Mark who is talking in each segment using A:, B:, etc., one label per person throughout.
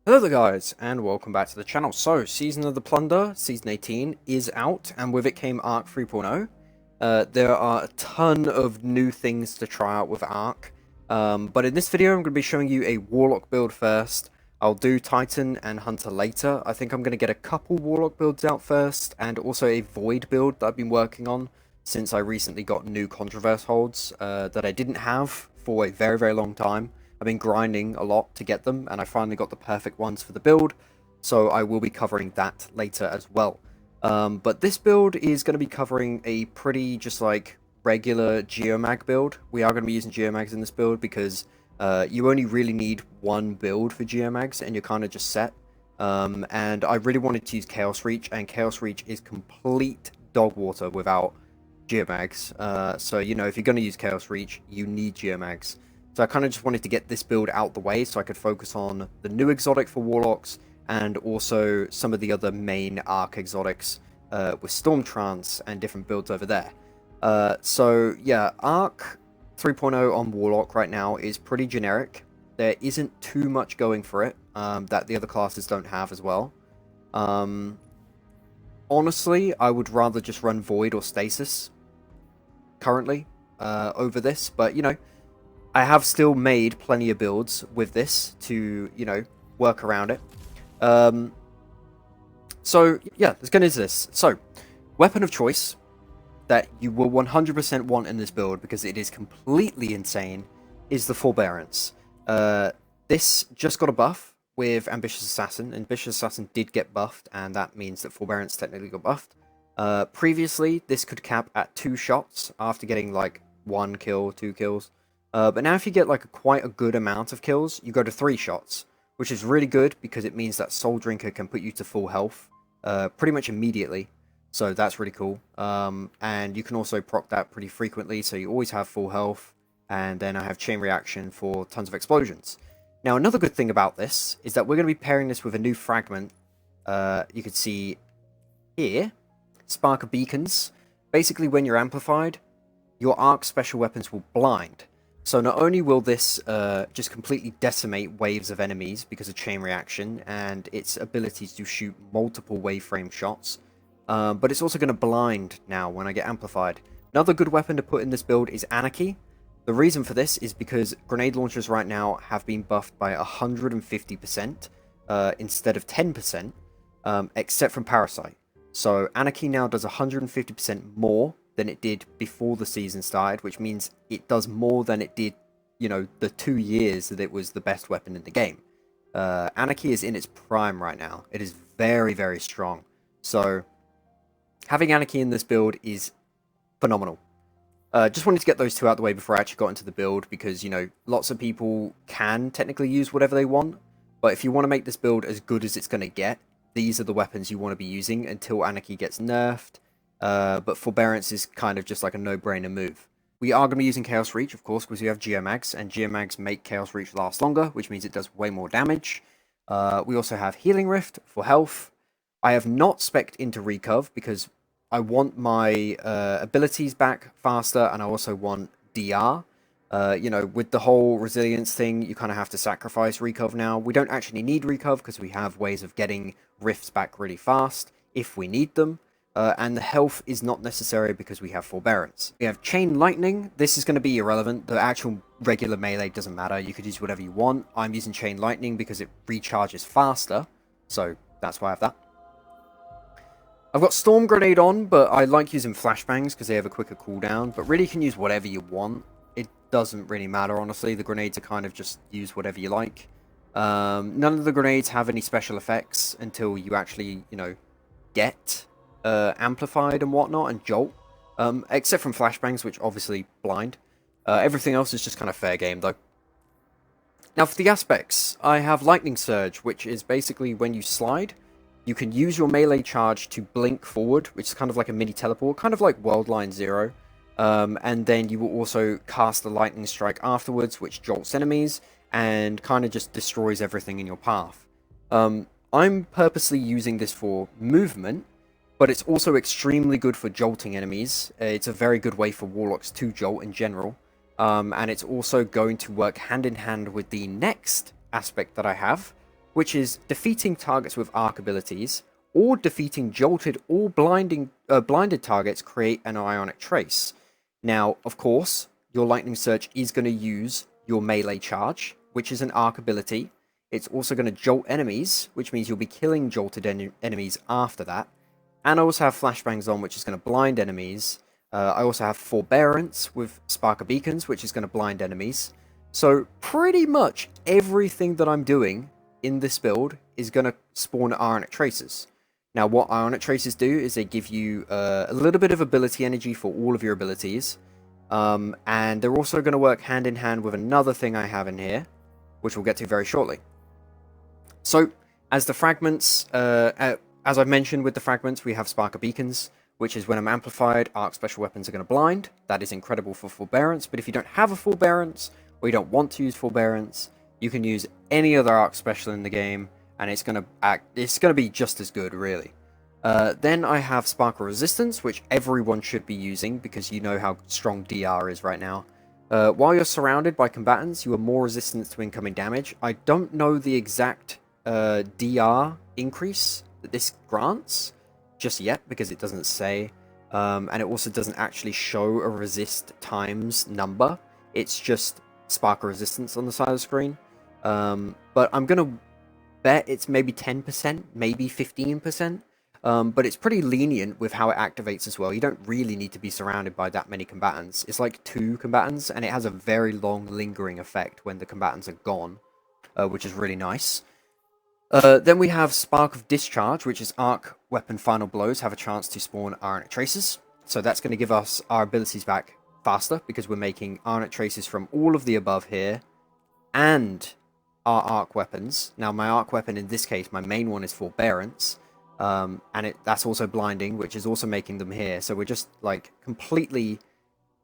A: Hello there guys, and welcome back to the channel. So, Season of the Plunder, Season 18, is out, and with it came Arc 3.0. There are a ton of new things to try out with Arc, but in this video I'm going to be showing you a Warlock build first. I'll do Titan and Hunter later. I think I'm going to get a couple Warlock builds out first, and also a Void build that I've been working on since I recently got new Controverse holds that I didn't have for a very, very long time. I've been grinding a lot to get them, and I finally got the perfect ones for the build, so I will be covering that later as well. But this build is going to be covering a pretty just like regular Geomag build. We are going to be using Geomags in this build because you only really need one build for Geomags, and you're kind of just set. And I really wanted to use Chaos Reach, and Chaos Reach is complete dog water without Geomags. So, you know, if you're going to use Chaos Reach, you need Geomags. So I kind of just wanted to get this build out the way so I could focus on the new exotic for Warlocks and also some of the other main Arc exotics with Stormtrance and different builds over there. So yeah, Arc 3.0 on Warlock right now is pretty generic. There isn't too much going for it that the other classes don't have as well. Honestly, I would rather just run Void or Stasis currently over this, but you know, I have still made plenty of builds with this to, you know, work around it. So, yeah, let's get into this. So, weapon of choice that you will 100% want in this build, because it is completely insane, is the Forbearance. This just got a buff with Ambitious Assassin. Ambitious Assassin did get buffed, and that means that Forbearance technically got buffed. Previously, this could cap at 2 shots after getting, like, 1 kill, 2 kills. But now if you get like quite a good amount of kills, you go to 3 shots, which is really good because it means that Soul Drinker can put you to full health pretty much immediately. So that's really cool. And you can also proc that pretty frequently, so you always have full health. And then I have Chain Reaction for tons of explosions. Now another good thing about this is that we're going to be pairing this with a new fragment. You can see here, Spark of Beacons. Basically when you're amplified, your Arc special weapons will blind. So not only will this just completely decimate waves of enemies because of Chain Reaction and its ability to shoot multiple waveframe shots, but it's also going to blind now when I get amplified. Another good weapon to put in this build is Anarchy. The reason for this is because grenade launchers right now have been buffed by 150% instead of 10%, except from Parasite. So Anarchy now does 150% more than it did before the season started, which means it does more than it did, you know, the 2 years that it was the best weapon in the game. Anarchy is in its prime right now. It is very, very strong. So, having Anarchy in this build is phenomenal. Just wanted to get those two out the way before I actually got into the build, because, you know, lots of people can technically use whatever they want, but if you want to make this build as good as it's going to get, these are the weapons you want to be using until Anarchy gets nerfed. But Forbearance is kind of just like a no-brainer move. We are going to be using Chaos Reach, of course, because we have Geomags, and Geomags make Chaos Reach last longer, which means it does way more damage. We also have Healing Rift for health. I have not spec'd into Recov, because I want my abilities back faster, and I also want DR. You know, with the whole resilience thing, you kind of have to sacrifice Recov now. We don't actually need Recov, because we have ways of getting Rifts back really fast, if we need them. And the health is not necessary because we have Forbearance. We have Chain Lightning. This is going to be irrelevant. The actual regular melee doesn't matter. You could use whatever you want. I'm using Chain Lightning because it recharges faster. So that's why I have that. I've got Storm Grenade on, but I like using Flashbangs because they have a quicker cooldown. But really you can use whatever you want. It doesn't really matter, honestly. The grenades are kind of just use whatever you like. None of the grenades have any special effects until you actually, you know, get amplified and whatnot, and Jolt, except from flashbangs, which obviously blind. Everything else is just kind of fair game, though. Now, for the aspects, I have Lightning Surge, which is basically when you slide, you can use your melee charge to blink forward, which is kind of like a mini teleport, kind of like Worldline Zero, and then you will also cast the Lightning Strike afterwards, which jolts enemies, and kind of just destroys everything in your path. I'm purposely using this for movement, but it's also extremely good for jolting enemies. It's a very good way for Warlocks to jolt in general. And it's also going to work hand in hand with the next aspect that I have, which is defeating targets with arc abilities, or defeating jolted or blinded targets create an Ionic Trace. Now, of course, your Lightning Surge is going to use your melee charge, which is an arc ability. It's also going to jolt enemies, which means you'll be killing jolted enemies after that. And I also have flashbangs on, which is going to blind enemies. I also have Forbearance with Sparker Beacons, which is going to blind enemies. So pretty much everything that I'm doing in this build is going to spawn Ionic Traces. Now, what Ionic Traces do is they give you a little bit of ability energy for all of your abilities. And they're also going to work hand in hand with another thing I have in here, which we'll get to very shortly. So, as the fragments, as I've mentioned with the fragments, we have Sparker Beacons, which is when I'm amplified, arc special weapons are going to blind. That is incredible for Forbearance, but if you don't have a Forbearance, or you don't want to use Forbearance, you can use any other arc special in the game, and it's going to be just as good, really. Then I have Sparkle Resistance, which everyone should be using, because you know how strong DR is right now. While you're surrounded by combatants, you are more resistant to incoming damage. I don't know the exact DR increase that this grants just yet, because it doesn't say. And it also doesn't actually show a resist times number. It's just Sparkle Resistance on the side of the screen. But I'm going to bet it's maybe 10%, maybe 15%. But it's pretty lenient with how it activates as well. You don't really need to be surrounded by that many combatants. It's like 2 combatants, and it has a very long lingering effect when the combatants are gone, which is really nice. Then we have Spark of Discharge, which is arc weapon final blows have a chance to spawn Ionic Traces. So that's going to give us our abilities back faster, because we're making Ionic Traces from all of the above here, and our arc weapons. Now, my arc weapon in this case, my main one is Forbearance. And that's also blinding, which is also making them here. So we're just like completely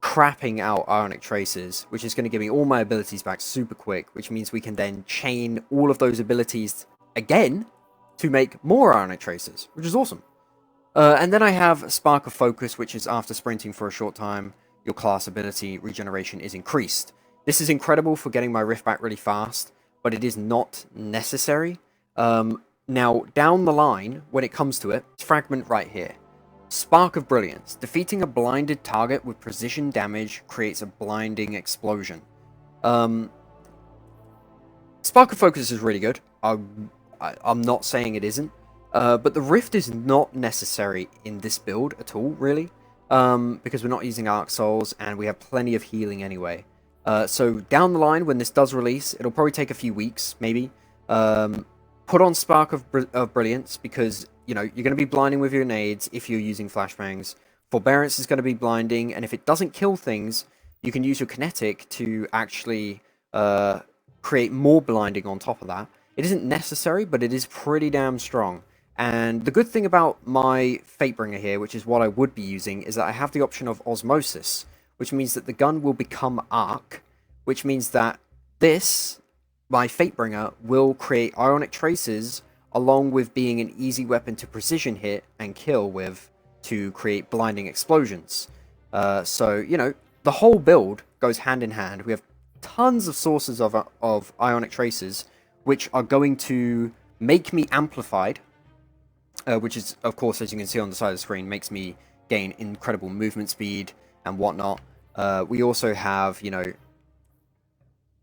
A: crapping out Ionic Traces, which is going to give me all my abilities back super quick, which means we can then chain all of those abilities again to make more Ionic Traces, which is awesome. And then I have Spark of Focus, which is after sprinting for a short time, your class ability regeneration is increased. This is incredible for getting my Rift back really fast, but it is not necessary. Now, down the line, when it comes to it, fragment right here. Spark of Brilliance. Defeating a blinded target with precision damage creates a blinding explosion. Spark of Focus is really good. I'm not saying it isn't. But the Rift is not necessary in this build at all, really. Because we're not using Arc Souls, and we have plenty of healing anyway. So down the line, when this does release, it'll probably take a few weeks, maybe. Put on Spark of Brilliance, because, you know, you're going to be blinding with your nades if you're using flashbangs. Forbearance is going to be blinding, and if it doesn't kill things, you can use your kinetic to actually create more blinding on top of that. It isn't necessary, but it is pretty damn strong. And the good thing about my Fatebringer here, which is what I would be using, is that I have the option of Osmosis, which means that the gun will become Arc, which means that this, my Fatebringer, will create Ionic Traces along with being an easy weapon to precision hit and kill with to create blinding explosions. So, you know, the whole build goes hand in hand. We have tons of sources of Ionic Traces, which are going to make me amplified, which is, of course, as you can see on the side of the screen, makes me gain incredible movement speed and whatnot. We also have, you know,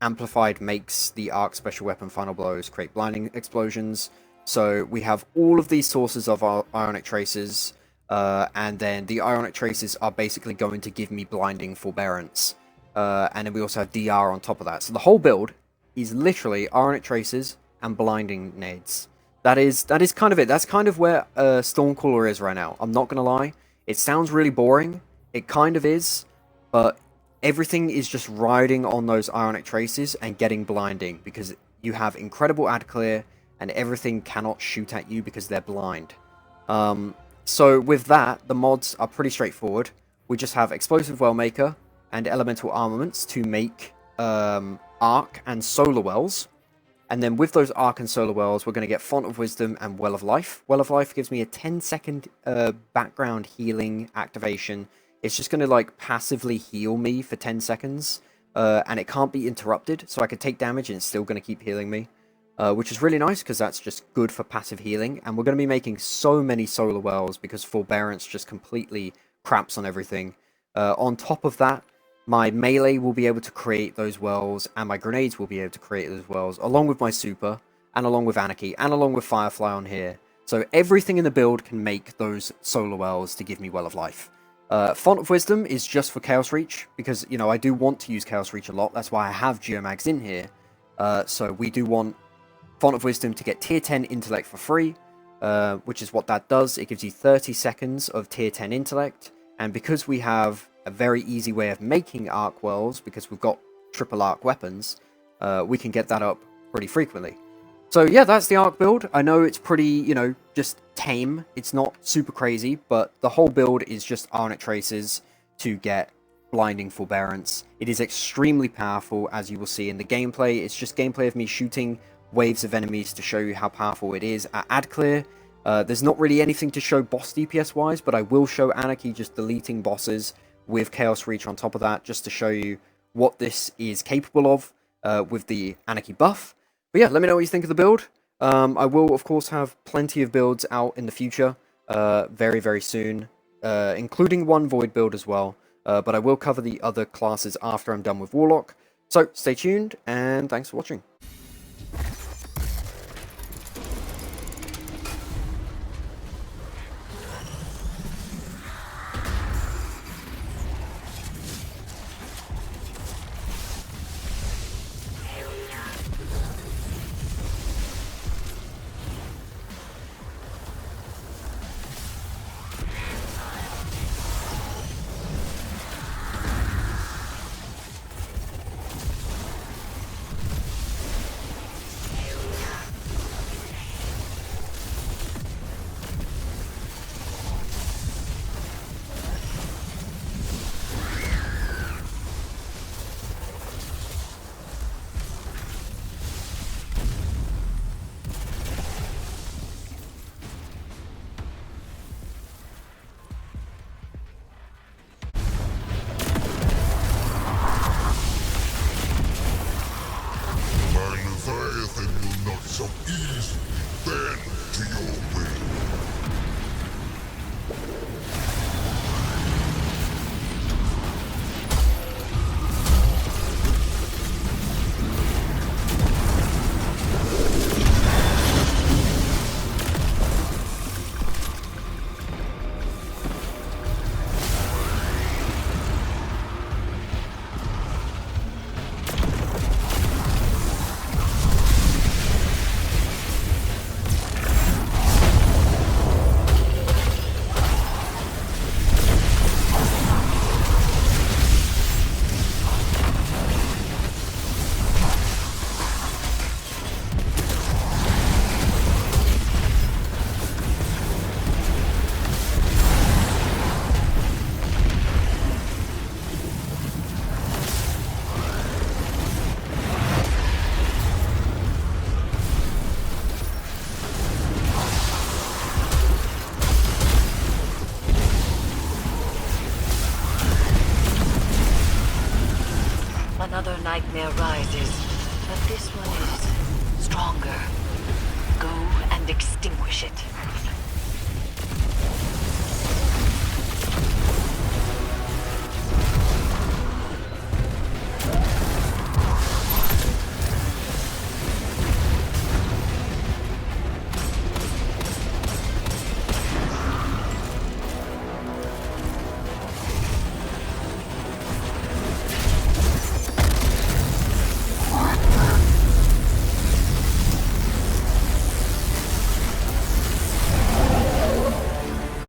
A: amplified makes the arc special weapon final blows create blinding explosions. So we have all of these sources of our Ionic Traces, and then the Ionic Traces are basically going to give me blinding Forbearance. And then we also have DR on top of that. So the whole build is literally Ionic Traces and blinding nades. That is kind of it. That's kind of where Stormcaller is right now. I'm not going to lie. It sounds really boring. It kind of is. But everything is just riding on those Ionic Traces and getting blinding, because you have incredible ad clear and everything cannot shoot at you because they're blind. So with that, the mods are pretty straightforward. We just have Explosive Wellmaker and Elemental Armaments to make Arc and Solar Wells. And then with those Arc and Solar Wells, we're going to get Font of Wisdom and Well of Life. Well of Life gives me a 10-second background healing activation. It's just going to, like, passively heal me for 10 seconds. And it can't be interrupted, so I can take damage and it's still going to keep healing me. which is really nice because that's just good for passive healing. And we're going to be making so many solar wells because Forbearance just completely craps on everything. On top of that, my melee will be able to create those wells, and my grenades will be able to create those wells, along with my super, and along with Anarchy, and along with Firefly on here. So everything in the build can make those solar wells to give me Well of Life. Font of Wisdom is just for Chaos Reach, because, you know, I do want to use Chaos Reach a lot. That's why I have Geomags in here. So we do want Font of Wisdom to get tier 10 intellect for free, which is what that does. It gives you 30 seconds of tier 10 intellect, and because we have a very easy way of making arc wells, because we've got triple arc weapons, we can get that up pretty frequently. So yeah, that's the arc build. I know it's pretty, you know, just tame. It's not super crazy, but the whole build is just Ionic Traces to get blinding Forbearance. It is extremely powerful, as you will see in the gameplay. It's just gameplay of me shooting waves of enemies to show you how powerful it is. At Ad Clear, there's not really anything to show boss DPS wise, but I will show Anarchy just deleting bosses with Chaos Reach on top of that, just to show you what this is capable of with the Anarchy buff. But yeah, let me know what you think of the build. I will, of course, have plenty of builds out in the future, very, very soon, including one Void build as well. But I will cover the other classes after I'm done with Warlock. So stay tuned, and thanks for watching.
B: So easily bend to your will.
C: Another nightmare rises, but this one is stronger.